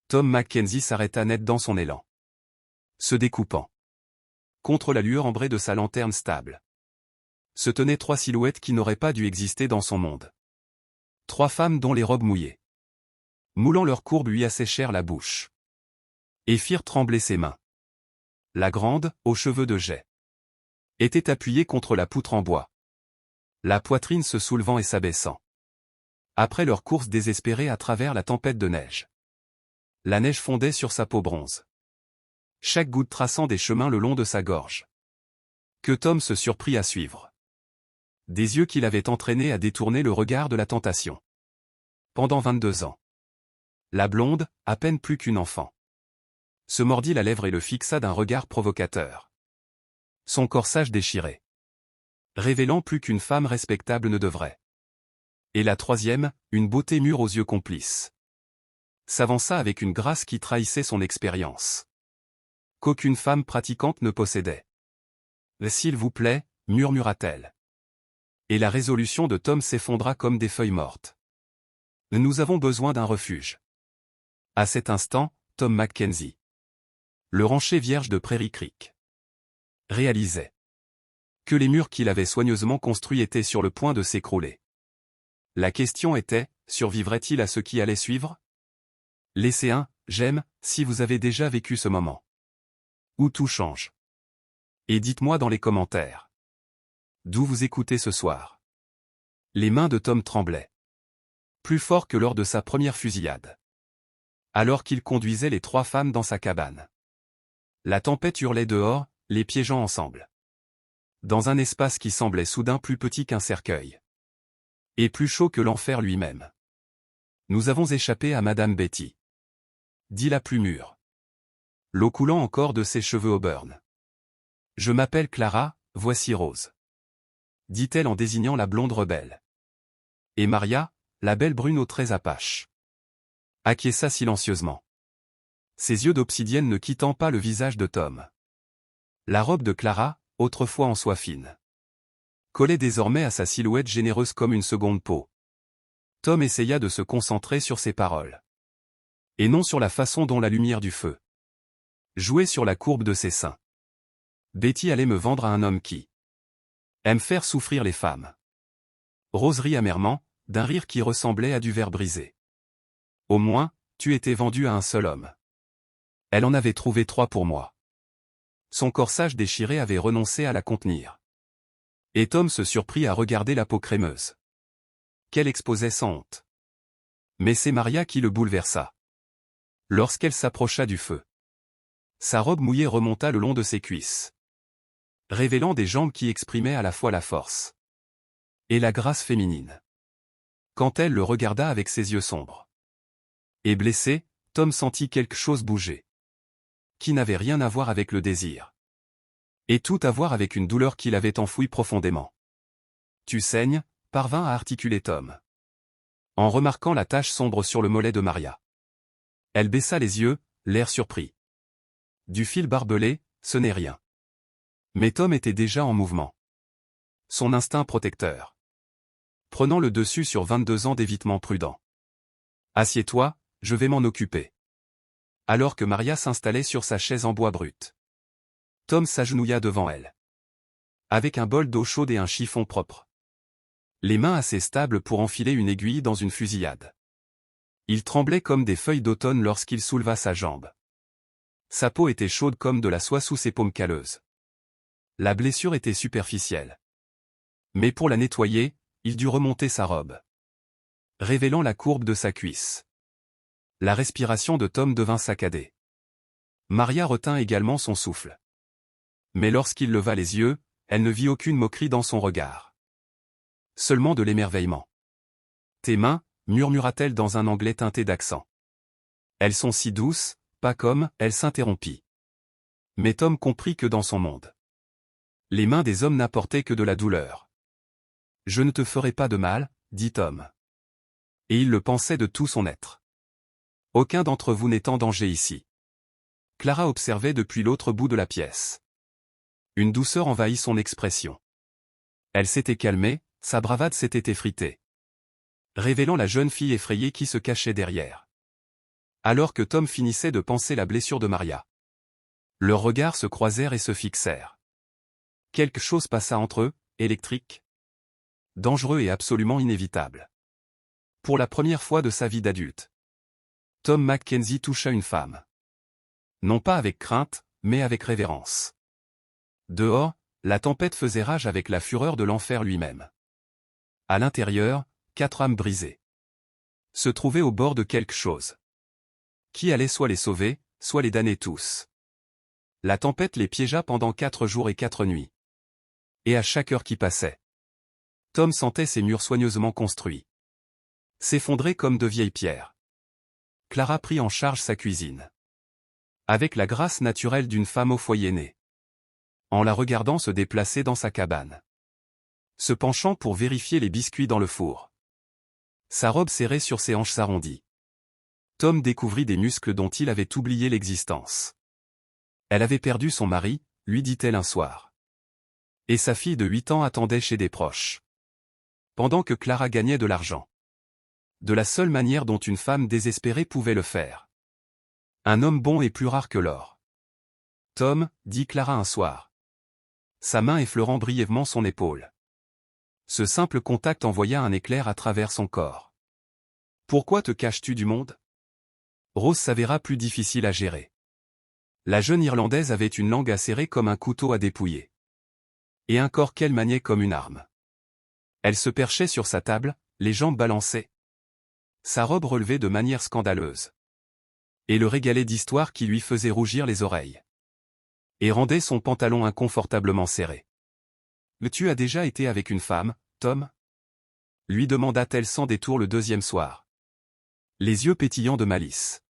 Tom Mackenzie s'arrêta net dans son élan. Se découpant contre la lueur ambrée de sa lanterne stable, se tenaient trois silhouettes qui n'auraient pas dû exister dans son monde. Trois femmes dont les robes mouillées, moulant leurs courbes, lui asséchèrent la bouche et firent trembler ses mains. La grande, aux cheveux de jais, était appuyée contre la poutre en bois, la poitrine se soulevant et s'abaissant. Après leur course désespérée à travers la tempête de neige, la neige fondait sur sa peau bronze, chaque goutte traçant des chemins le long de sa gorge, que Tom se surprit à suivre. Des yeux qui l'avaient entraîné à détourner le regard de la tentation. Pendant 22 ans, la blonde, à peine plus qu'une enfant, se mordit la lèvre et le fixa d'un regard provocateur. Son corsage déchiré, révélant plus qu'une femme respectable ne devrait. Et la troisième, une beauté mûre aux yeux complices, s'avança avec une grâce qui trahissait son expérience, qu'aucune femme pratiquante ne possédait. « S'il vous plaît » murmura-t-elle. Et la résolution de Tom s'effondra comme des feuilles mortes. « Nous avons besoin d'un refuge. » À cet instant, Tom Mackenzie, le rancher vierge de Prairie Creek, réalisait que les murs qu'il avait soigneusement construits étaient sur le point de s'écrouler. La question était, survivrait-il à ce qui allait suivre? Laissez un « j'aime » si vous avez déjà vécu ce moment, où tout change. Et dites-moi dans les commentaires d'où vous écoutez ce soir. Les mains de Tom tremblaient, plus fort que lors de sa première fusillade, alors qu'il conduisait les trois femmes dans sa cabane. La tempête hurlait dehors, les piégeant ensemble, dans un espace qui semblait soudain plus petit qu'un cercueil, et plus chaud que l'enfer lui-même. « Nous avons échappé à Madame Betty », dit la plus mûre, l'eau coulant encore de ses cheveux auburn. « Je m'appelle Clara, voici Rose, » dit-elle en désignant la blonde rebelle. Et Maria, la belle brune aux traits apaches, acquiesça silencieusement, ses yeux d'obsidienne ne quittant pas le visage de Tom. La robe de Clara, autrefois en soie fine, collait désormais à sa silhouette généreuse comme une seconde peau. Tom essaya de se concentrer sur ses paroles, et non sur la façon dont la lumière du feu jouait sur la courbe de ses seins. Betty allait me vendre à un homme qui aime faire souffrir les femmes. Rose rit amèrement, d'un rire qui ressemblait à du verre brisé. Au moins, tu étais vendu à un seul homme. Elle en avait trouvé trois pour moi. Son corsage déchiré avait renoncé à la contenir. Et Tom se surprit à regarder la peau crémeuse qu'elle exposait sans honte. Mais c'est Maria qui le bouleversa. Lorsqu'elle s'approcha du feu, sa robe mouillée remonta le long de ses cuisses, révélant des jambes qui exprimaient à la fois la force et la grâce féminine. Quand elle le regarda avec ses yeux sombres et blessés, Tom sentit quelque chose bouger, qui n'avait rien à voir avec le désir, et tout à voir avec une douleur qu'il avait enfouie profondément. « Tu saignes » parvint à articuler Tom, en remarquant la tache sombre sur le mollet de Maria. Elle baissa les yeux, l'air surpris. Du fil barbelé, ce n'est rien. Mais Tom était déjà en mouvement. Son instinct protecteur prenant le dessus sur 22 ans d'évitement prudent. « Assieds-toi, je vais m'en occuper. » Alors que Maria s'installait sur sa chaise en bois brut, Tom s'agenouilla devant elle, avec un bol d'eau chaude et un chiffon propre, les mains assez stables pour enfiler une aiguille dans une fusillade. Il tremblait comme des feuilles d'automne lorsqu'il souleva sa jambe. Sa peau était chaude comme de la soie sous ses paumes calleuses. La blessure était superficielle. Mais pour la nettoyer, il dut remonter sa robe, révélant la courbe de sa cuisse. La respiration de Tom devint saccadée. Maria retint également son souffle. Mais lorsqu'il leva les yeux, elle ne vit aucune moquerie dans son regard. Seulement de l'émerveillement. « Tes mains » murmura-t-elle dans un anglais teinté d'accent. « Elles sont si douces, pas comme… » Elle s'interrompit. Mais Tom comprit que dans son monde, les mains des hommes n'apportaient que de la douleur. « Je ne te ferai pas de mal » dit Tom. Et il le pensait de tout son être. « Aucun d'entre vous n'est en danger ici. » Clara observait depuis l'autre bout de la pièce. Une douceur envahit son expression. Elle s'était calmée, sa bravade s'était effritée, révélant la jeune fille effrayée qui se cachait derrière. Alors que Tom finissait de panser la blessure de Maria. Leurs regards se croisèrent et se fixèrent. Quelque chose passa entre eux, électrique. Dangereux et absolument inévitable. Pour la première fois de sa vie d'adulte, Tom Mackenzie toucha une femme. Non pas avec crainte, mais avec révérence. Dehors, la tempête faisait rage avec la fureur de l'enfer lui-même. À l'intérieur, 4 âmes brisées se trouvaient au bord de quelque chose qui allait soit les sauver, soit les damner tous. La tempête les piégea pendant 4 jours et 4 nuits. Et à chaque heure qui passait, Tom sentait ces murs soigneusement construits s'effondrer comme de vieilles pierres. Clara prit en charge sa cuisine. Avec la grâce naturelle d'une femme au foyer née. En la regardant se déplacer dans sa cabane. Se penchant pour vérifier les biscuits dans le four. Sa robe serrée sur ses hanches s'arrondit. Tom découvrit des muscles dont il avait oublié l'existence. Elle avait perdu son mari, lui dit-elle un soir. Et sa fille de 8 ans attendait chez des proches. Pendant que Clara gagnait de l'argent. De la seule manière dont une femme désespérée pouvait le faire. Un homme bon est plus rare que l'or. Tom, dit Clara un soir. Sa main effleurant brièvement son épaule. Ce simple contact envoya un éclair à travers son corps. Pourquoi te caches-tu du monde? Rose s'avéra plus difficile à gérer. La jeune Irlandaise avait une langue acérée comme un couteau à dépouiller. Et un corps qu'elle maniait comme une arme. Elle se perchait sur sa table, les jambes balancées. Sa robe relevait de manière scandaleuse. Et le régalait d'histoires qui lui faisaient rougir les oreilles. Et rendait son pantalon inconfortablement serré. « Tu as déjà été avec une femme, Tom » lui demanda-t-elle sans détour le deuxième soir. Les yeux pétillants de malice.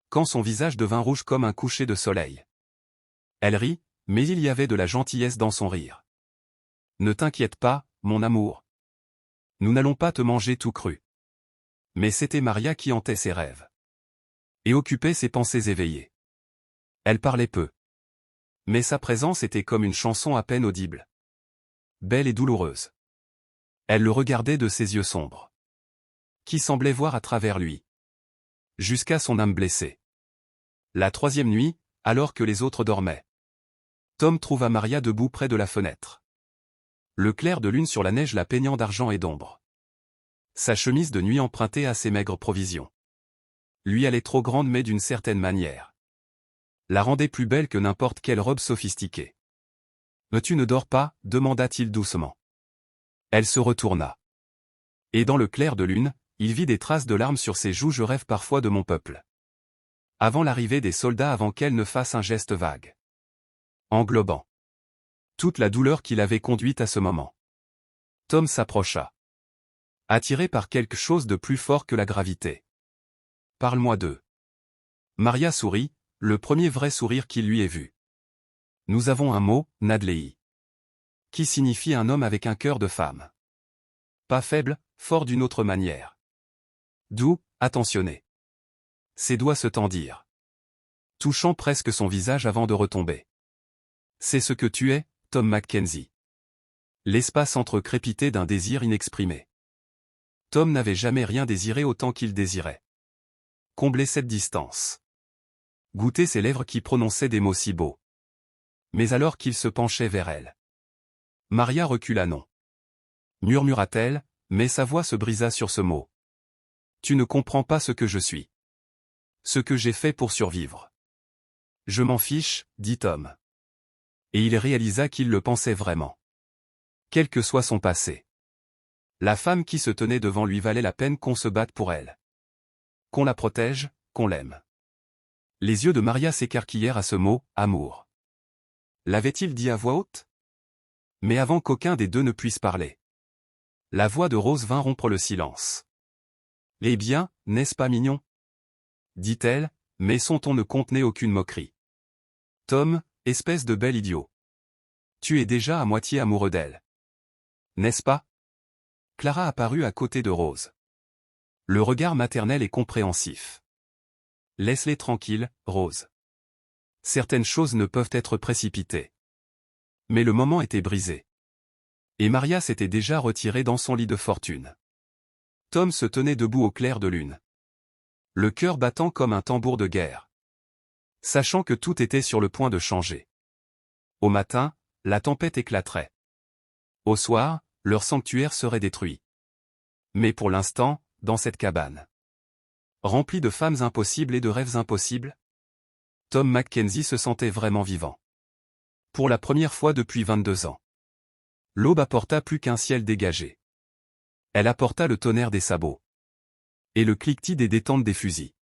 Quand son visage devint rouge comme un coucher de soleil. Elle rit, mais il y avait de la gentillesse dans son rire. « Ne t'inquiète pas, mon amour. Nous n'allons pas te manger tout cru. » Mais c'était Maria qui hantait ses rêves. Et occupait ses pensées éveillées. Elle parlait peu. Mais sa présence était comme une chanson à peine audible. Belle et douloureuse. Elle le regardait de ses yeux sombres. Qui semblait voir à travers lui. Jusqu'à son âme blessée. La 3e nuit, alors que les autres dormaient. Tom trouva Maria debout près de la fenêtre. Le clair de lune sur la neige la peignant d'argent et d'ombre. Sa chemise de nuit empruntée à ses maigres provisions. Lui allait trop grande mais d'une certaine manière. La rendait plus belle que n'importe quelle robe sophistiquée. « Mais tu ne dors pas » demanda-t-il doucement. Elle se retourna. Et dans le clair de lune, il vit des traces de larmes sur ses joues. « Je rêve parfois de mon peuple. » Avant l'arrivée des soldats, avant qu'elle ne fasse un geste vague. Englobant. Toute la douleur qui l'avait conduite à ce moment. Tom s'approcha. Attiré par quelque chose de plus fort que la gravité. « Parle-moi d'eux. » Maria sourit, le premier vrai sourire qu'il lui ait vu. « Nous avons un mot, Nadley. Qui signifie un homme avec un cœur de femme. Pas faible, fort d'une autre manière. Doux, attentionné. » Ses doigts se tendirent. Touchant presque son visage avant de retomber. « C'est ce que tu es, Tom Mackenzie. » L'espace entre-crépitait d'un désir inexprimé. Tom n'avait jamais rien désiré autant qu'il désirait. Combler cette distance. Goûter ses lèvres qui prononçaient des mots si beaux. Mais alors qu'il se penchait vers elle. Maria recula non. Murmura-t-elle, mais sa voix se brisa sur ce mot. Tu ne comprends pas ce que je suis. Ce que j'ai fait pour survivre. Je m'en fiche, dit Tom. Et il réalisa qu'il le pensait vraiment. Quel que soit son passé. La femme qui se tenait devant lui valait la peine qu'on se batte pour elle. Qu'on la protège, qu'on l'aime. Les yeux de Maria s'écarquillèrent à ce mot, amour. L'avait-il dit à voix haute? Mais avant qu'aucun des deux ne puisse parler. La voix de Rose vint rompre le silence. Eh bien, n'est-ce pas mignon? Dit-elle, mais son ton ne contenait aucune moquerie. Tom, espèce de bel idiot. Tu es déjà à moitié amoureux d'elle. N'est-ce pas? Clara apparut à côté de Rose. Le regard maternel et compréhensif. Laisse-les tranquilles, Rose. Certaines choses ne peuvent être précipitées. Mais le moment était brisé. Et Maria s'était déjà retirée dans son lit de fortune. Tom se tenait debout au clair de lune. le cœur battant comme un tambour de guerre. Sachant que tout était sur le point de changer. Au matin, la tempête éclaterait. Au soir, leur sanctuaire serait détruit. Mais pour l'instant, dans cette cabane, remplie de femmes impossibles et de rêves impossibles, Tom Mackenzie se sentait vraiment vivant. Pour la première fois depuis 22 ans. L'aube apporta plus qu'un ciel dégagé. Elle apporta le tonnerre des sabots. Et le cliquetis des détentes des fusils.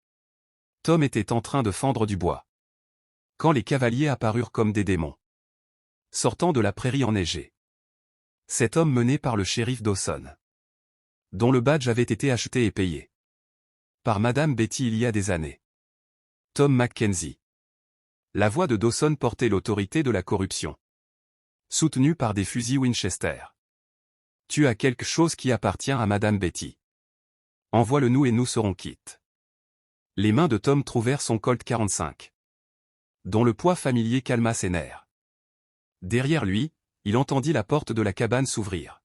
Tom était en train de fendre du bois. Quand les cavaliers apparurent comme des démons. Sortant de la prairie enneigée. Cet homme mené par le shérif Dawson. Dont le badge avait été acheté et payé. Par Madame Betty il y a des années. Tom Mackenzie. La voix de Dawson portait l'autorité de la corruption. Soutenue par des fusils Winchester. Tu as quelque chose qui appartient à Madame Betty. Envoie-le-nous et nous serons quittes. Les mains de Tom trouvèrent son Colt 45. Dont le poids familier calma ses nerfs. Derrière lui, il entendit la porte de la cabane s'ouvrir.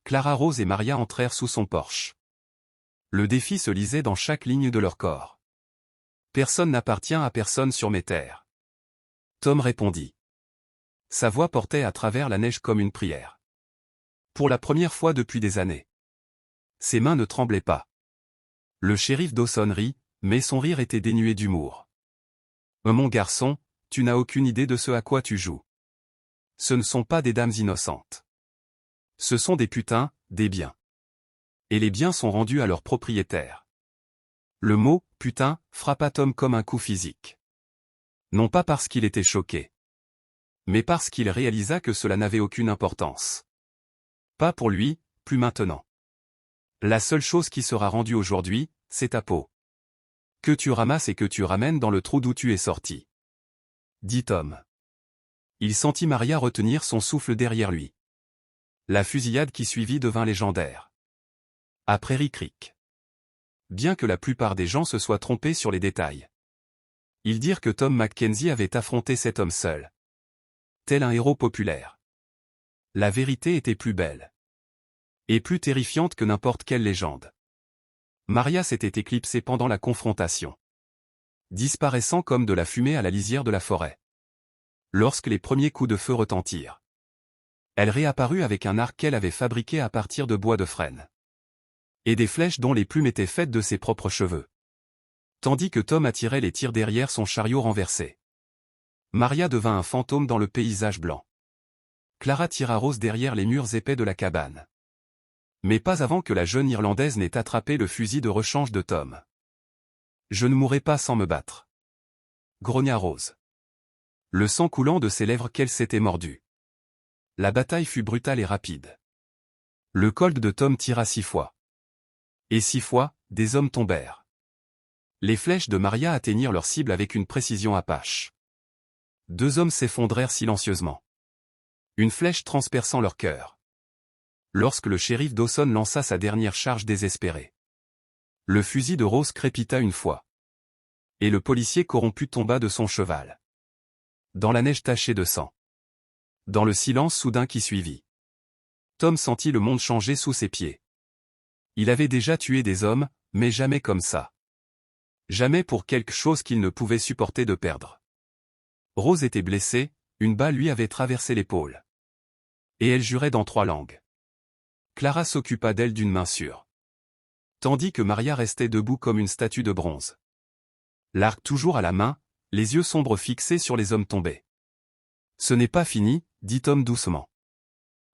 Clara Rose et Maria entrèrent sous son porche. Le défi se lisait dans chaque ligne de leur corps. Personne n'appartient à personne sur mes terres. Tom répondit. Sa voix portait à travers la neige comme une prière. Pour la première fois depuis des années. Ses mains ne tremblaient pas. Le shérif Dawson rit, mais son rire était dénué d'humour. Mon garçon, tu n'as aucune idée de ce à quoi tu joues. Ce ne sont pas des dames innocentes. Ce sont des putains, des biens. Et les biens sont rendus à leurs propriétaires. Le mot « putain » frappa Tom comme un coup physique. Non pas parce qu'il était choqué. Mais parce qu'il réalisa que cela n'avait aucune importance. Pas pour lui, plus maintenant. La seule chose qui sera rendue aujourd'hui, c'est ta peau. Que tu ramasses et que tu ramènes dans le trou d'où tu es sorti. Dit Tom. Il sentit Maria retenir son souffle derrière lui. La fusillade qui suivit devint légendaire. À Prairie Creek. Bien que la plupart des gens se soient trompés sur les détails. Ils dirent que Tom Mackenzie avait affronté cet homme seul. Tel un héros populaire. La vérité était plus belle. Et plus terrifiante que n'importe quelle légende. Maria s'était éclipsée pendant la confrontation. Disparaissant comme de la fumée à la lisière de la forêt. Lorsque les premiers coups de feu retentirent. Elle réapparut avec un arc qu'elle avait fabriqué à partir de bois de frêne. Et des flèches dont les plumes étaient faites de ses propres cheveux. Tandis que Tom attirait les tirs derrière son chariot renversé. Maria devint un fantôme dans le paysage blanc. Clara tira Rose derrière les murs épais de la cabane. Mais pas avant que la jeune Irlandaise n'ait attrapé le fusil de rechange de Tom. Je ne mourrai pas sans me battre. Grogna Rose. Le sang coulant de ses lèvres qu'elle s'était mordue. La bataille fut brutale et rapide. Le Colt de Tom tira 6 fois. Et 6 fois, des hommes tombèrent. Les flèches de Maria atteignirent leur cible avec une précision apache. 2 hommes s'effondrèrent silencieusement. Une flèche transperçant leur cœur. Lorsque le shérif Dawson lança sa dernière charge désespérée. Le fusil de Rose crépita une fois. Et le policier corrompu tomba de son cheval. Dans la neige tachée de sang. Dans le silence soudain qui suivit. Tom sentit le monde changer sous ses pieds. Il avait déjà tué des hommes, mais jamais comme ça. Jamais pour quelque chose qu'il ne pouvait supporter de perdre. Rose était blessée, une balle lui avait traversé l'épaule. Et elle jurait dans 3 langues. Clara s'occupa d'elle d'une main sûre. Tandis que Maria restait debout comme une statue de bronze. L'arc toujours à la main, les yeux sombres fixés sur les hommes tombés. Ce n'est pas fini, dit Tom doucement.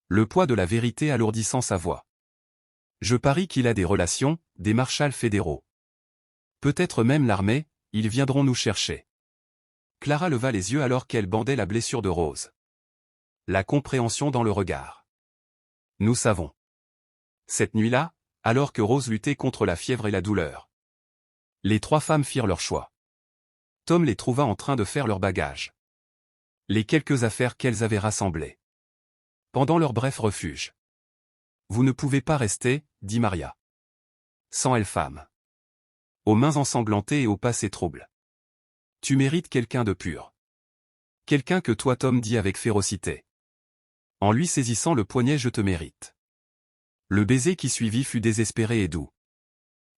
Le poids de la vérité alourdissant sa voix. Je parie qu'il a des relations, des marshals fédéraux. Peut-être même l'armée, ils viendront nous chercher. Clara leva les yeux alors qu'elle bandait la blessure de Rose. La compréhension dans le regard. Nous savons. Cette nuit-là, alors que Rose luttait contre la fièvre et la douleur. Les 3 femmes firent leur choix. Tom les trouva en train de faire leurs bagages. Les quelques affaires qu'elles avaient rassemblées. Pendant leur bref refuge. Vous ne pouvez pas rester, dit Maria. Sans elle femme. Aux mains ensanglantées et au passé trouble. Tu mérites quelqu'un de pur. Quelqu'un que toi Tom dit avec férocité. En lui saisissant le poignet je te mérite. Le baiser qui suivit fut désespéré et doux.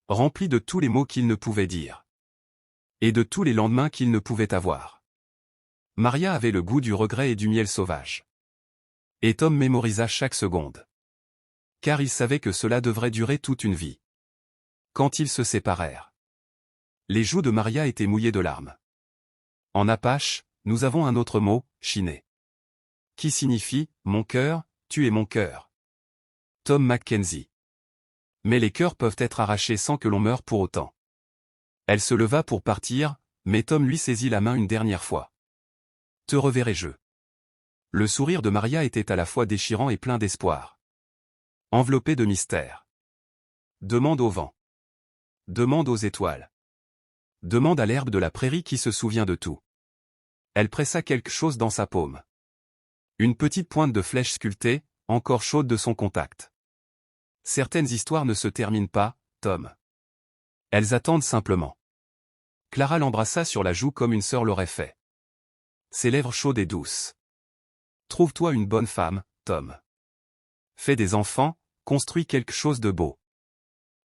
rempli de tous les mots qu'il ne pouvait dire. Et de tous les lendemains qu'il ne pouvait avoir. Maria avait le goût du regret et du miel sauvage. Et Tom mémorisa chaque seconde. Car il savait que cela devrait durer toute une vie. Quand ils se séparèrent, les joues de Maria étaient mouillées de larmes. En apache, nous avons un autre mot, chiné, qui signifie « mon cœur, tu es mon cœur ». Tom Mackenzie. Mais les cœurs peuvent être arrachés sans que l'on meure pour autant. Elle se leva pour partir, mais Tom lui saisit la main une dernière fois. Te reverrai-je. Le sourire de Maria était à la fois déchirant et plein d'espoir. Enveloppé de mystère. Demande au vent. Demande aux étoiles. Demande à l'herbe de la prairie qui se souvient de tout. Elle pressa quelque chose dans sa paume. Une petite pointe de flèche sculptée, encore chaude de son contact. Certaines histoires ne se terminent pas, Tom. Elles attendent simplement. Clara l'embrassa sur la joue comme une sœur l'aurait fait. Ses lèvres chaudes et douces. Trouve-toi une bonne femme, Tom. Fais des enfants, construis quelque chose de beau.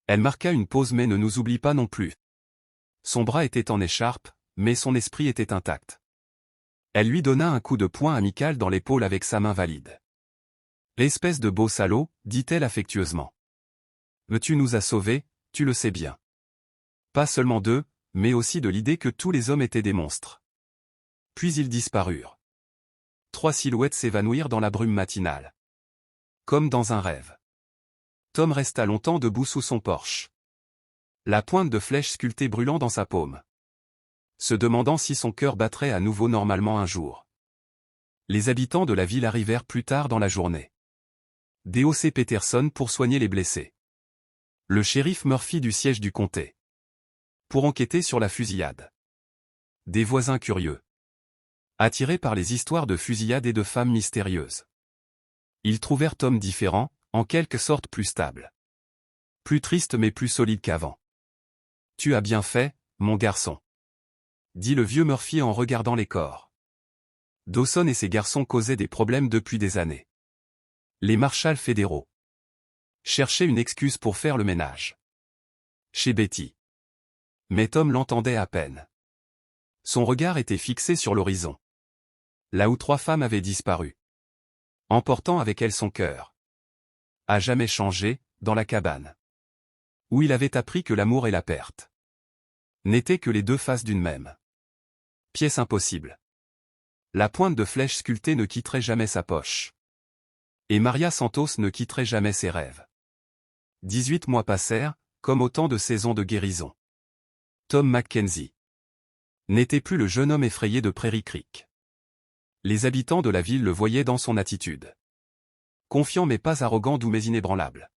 Elle marqua une pause mais ne nous oublie pas non plus. Son bras était en écharpe, mais son esprit était intact. Elle lui donna un coup de poing amical dans l'épaule avec sa main valide. L'espèce de beau salaud, dit-elle affectueusement. Mais tu nous as sauvés, tu le sais bien. Pas seulement d'eux, mais aussi de l'idée que tous les hommes étaient des monstres. Puis ils disparurent. 3 silhouettes s'évanouirent dans la brume matinale. Comme dans un rêve. Tom resta longtemps debout sous son porche. La pointe de flèche sculptée brûlant dans sa paume. Se demandant si son cœur battrait à nouveau normalement un jour. Les habitants de la ville arrivèrent plus tard dans la journée. D.O.C. Peterson pour soigner les blessés. Le shérif Murphy du siège du comté. Pour enquêter sur la fusillade. Des voisins curieux. Attirés par les histoires de fusillades et de femmes mystérieuses. Ils trouvèrent Tom différent, en quelque sorte plus stable. Plus triste mais plus solide qu'avant. Tu as bien fait, mon garçon. Dit le vieux Murphy en regardant les corps. Dawson et ses garçons causaient des problèmes depuis des années. Les marshals fédéraux cherchaient une excuse pour faire le ménage. Chez Betty. Mais Tom l'entendait à peine. Son regard était fixé sur l'horizon. Là où 3 femmes avaient disparu. Emportant avec elles son cœur. À jamais changé, dans la cabane. Où il avait appris que l'amour et la perte n'étaient que les 2 faces d'une même pièce impossible. La pointe de flèche sculptée ne quitterait jamais sa poche. Et Maria Santos ne quitterait jamais ses rêves. 18 mois passèrent, comme autant de saisons de guérison. Tom Mackenzie n'était plus le jeune homme effrayé de Prairie Creek. Les habitants de la ville le voyaient dans son attitude. Confiant mais pas arrogant doux mais inébranlable.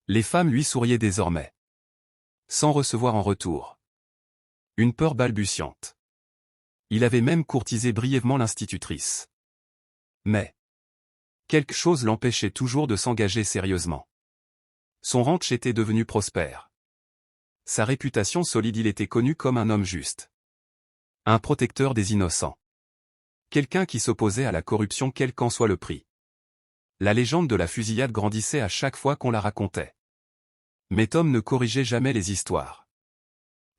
Les femmes lui souriaient désormais. Sans recevoir en retour. Une peur balbutiante. Il avait même courtisé brièvement l'institutrice. Mais quelque chose l'empêchait toujours de s'engager sérieusement. Son ranch était devenu prospère. Sa réputation solide, il était connu comme un homme juste. Un protecteur des innocents. Quelqu'un qui s'opposait à la corruption quel qu'en soit le prix. La légende de la fusillade grandissait à chaque fois qu'on la racontait. Mais Tom ne corrigeait jamais les histoires.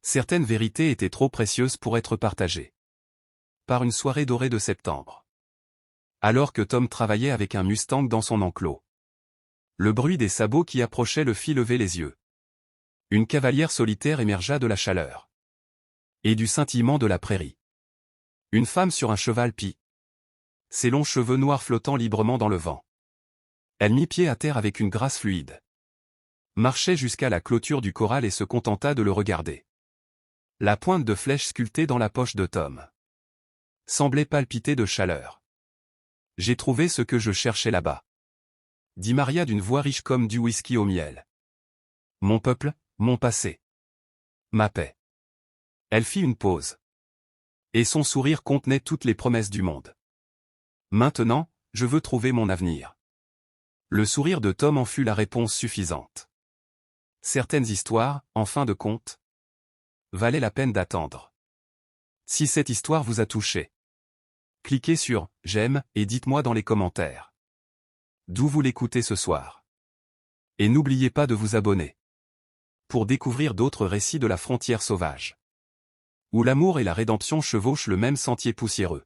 Certaines vérités étaient trop précieuses pour être partagées. Par une soirée dorée de septembre. Alors que Tom travaillait avec un Mustang dans son enclos. Le bruit des sabots qui approchaient le fit lever les yeux. Une cavalière solitaire émergea de la chaleur. Et du scintillement de la prairie. Une femme sur un cheval pie. Ses longs cheveux noirs flottant librement dans le vent. Elle mit pied à terre avec une grâce fluide. Marchait jusqu'à la clôture du corral et se contenta de le regarder. La pointe de flèche sculptée dans la poche de Tom semblait palpiter de chaleur. J'ai trouvé ce que je cherchais là-bas. Dit Maria d'une voix riche comme du whisky au miel. Mon peuple, mon passé. Ma paix. Elle fit une pause. Et son sourire contenait toutes les promesses du monde. Maintenant, je veux trouver mon avenir. Le sourire de Tom en fut la réponse suffisante. Certaines histoires, en fin de compte, valaient la peine d'attendre. Si cette histoire vous a touché, cliquez sur « J'aime » et dites-moi dans les commentaires d'où vous l'écoutez ce soir. Et n'oubliez pas de vous abonner. pour découvrir d'autres récits de la frontière sauvage. Où l'amour et la rédemption chevauchent le même sentier poussiéreux.